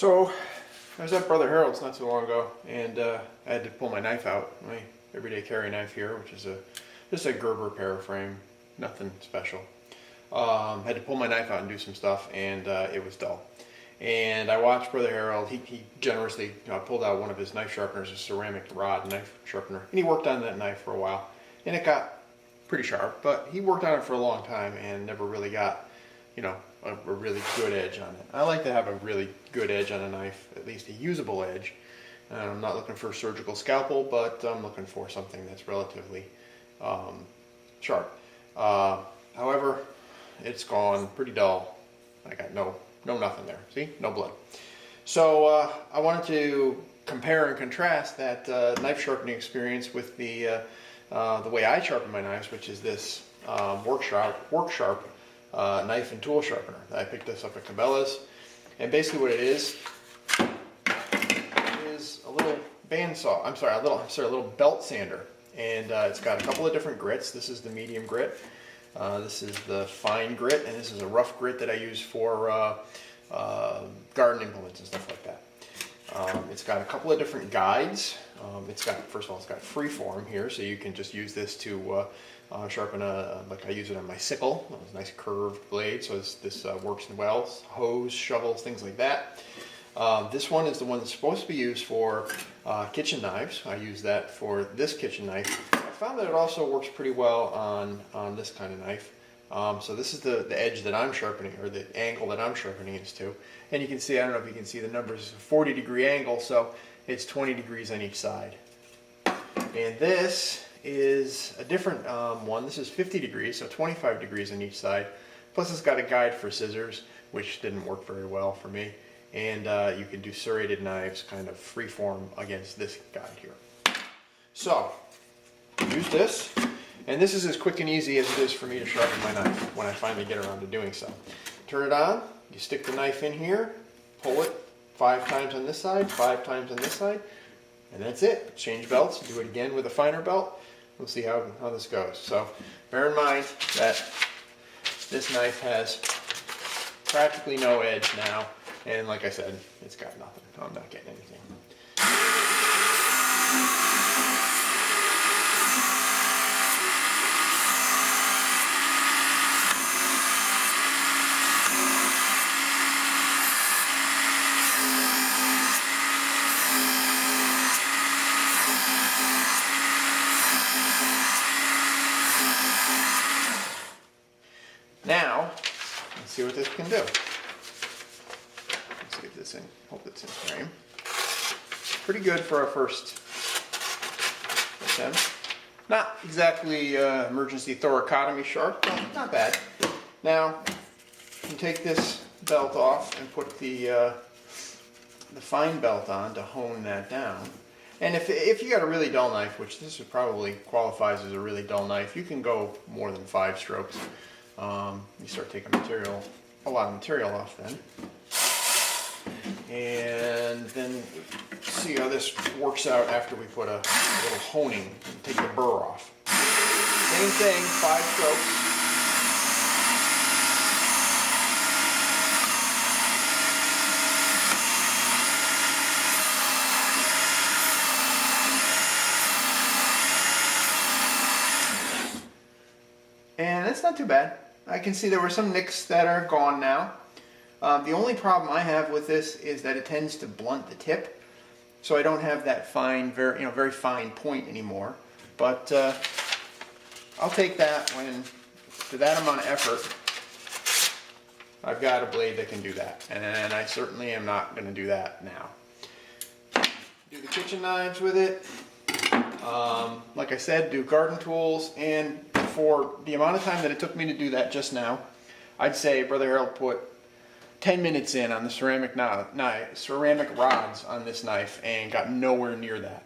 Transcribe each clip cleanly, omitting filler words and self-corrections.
So I was at Brother Harold's not too long ago, and I had to pull my knife out, my everyday carry knife here, which is just a Gerber paraframe, nothing special. Had to pull my knife out and do some stuff, and it was dull. And I watched Brother Harold. He generously pulled out one of his knife sharpeners, a ceramic rod knife sharpener, and he worked on that knife for a while, and it got pretty sharp. But he worked on it for a long time and never really got, a really good edge on it. I like to have a really good edge on a knife, at least a usable edge. I'm not looking for a surgical scalpel, but I'm looking for something that's relatively sharp. However, it's gone pretty dull. I got no nothing there. See, no blood. So I wanted to compare and contrast that knife sharpening experience with the way I sharpen my knives, which is this Work Sharp knife and tool sharpener. I picked this up at Cabela's, and basically what it is a little bandsaw. A little belt sander, and it's got a couple of different grits. This is the medium grit. This is the fine grit, and this is a rough grit that I use for garden implements and stuff like that. It's got a couple of different guides. First of all, it's got freeform here, so you can just use this to sharpen like I use it on my sickle. It's a nice curved blade, so this works well. Hose, shovels, things like that. This one is the one that's supposed to be used for kitchen knives. I use that for this kitchen knife. I found that it also works pretty well on this kind of knife. So this is the edge that I'm sharpening, or the angle that I'm sharpening is to. And you can see, I don't know if you can see the numbers, it's a 40-degree angle, so it's 20 degrees on each side. And this is a different one. This is 50 degrees, so 25 degrees on each side. Plus it's got a guide for scissors, which didn't work very well for me. And you can do serrated knives, kind of freeform against this guide here. So, use this. And this is as quick and easy as it is for me to sharpen my knife when I finally get around to doing so. Turn it on, you stick the knife in here, pull it 5 times on this side, 5 times on this side, and that's it. Change belts, do it again with a finer belt. We'll see how this goes. So bear in mind that this knife has practically no edge now, and like I said, it's got nothing. I'm not getting anything. Now, let's see what this can do. Let's see if this hope it's in frame. Pretty good for a first attempt. Not exactly emergency thoracotomy sharp, but not bad. Now, you can take this belt off and put the fine belt on to hone that down. And if you got a really dull knife, which this probably qualifies as a really dull knife, you can go more than 5 strokes. You start taking a lot of material off then. And then see how this works out after we put a little honing and take the burr off. Same thing, 5 strokes. And it's not too bad. I can see there were some nicks that are gone now. The only problem I have with this is that it tends to blunt the tip, so I don't have that fine, very fine point anymore. But I'll take that when, to that amount of effort, I've got a blade that can do that, and I certainly am not going to do that now. Do the kitchen knives with it. Like I said, do garden tools, and for the amount of time that it took me to do that just now, I'd say Brother Harold put 10 minutes in on the ceramic rods on this knife and got nowhere near that.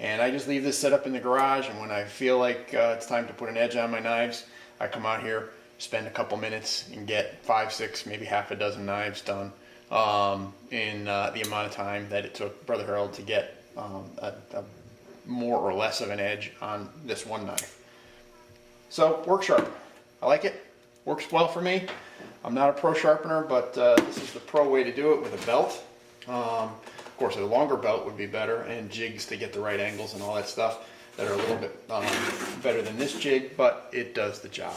And I just leave this set up in the garage, and when I feel like it's time to put an edge on my knives, I come out here, spend a couple minutes, and get 5, 6, maybe half a dozen knives done in the amount of time that it took Brother Harold to get a more or less of an edge on this one knife. So, Work Sharp. I like it. Works well for me. I'm not a pro sharpener, but this is the pro way to do it with a belt. Of course, a longer belt would be better, and jigs to get the right angles and all that stuff that are a little bit better than this jig, but it does the job.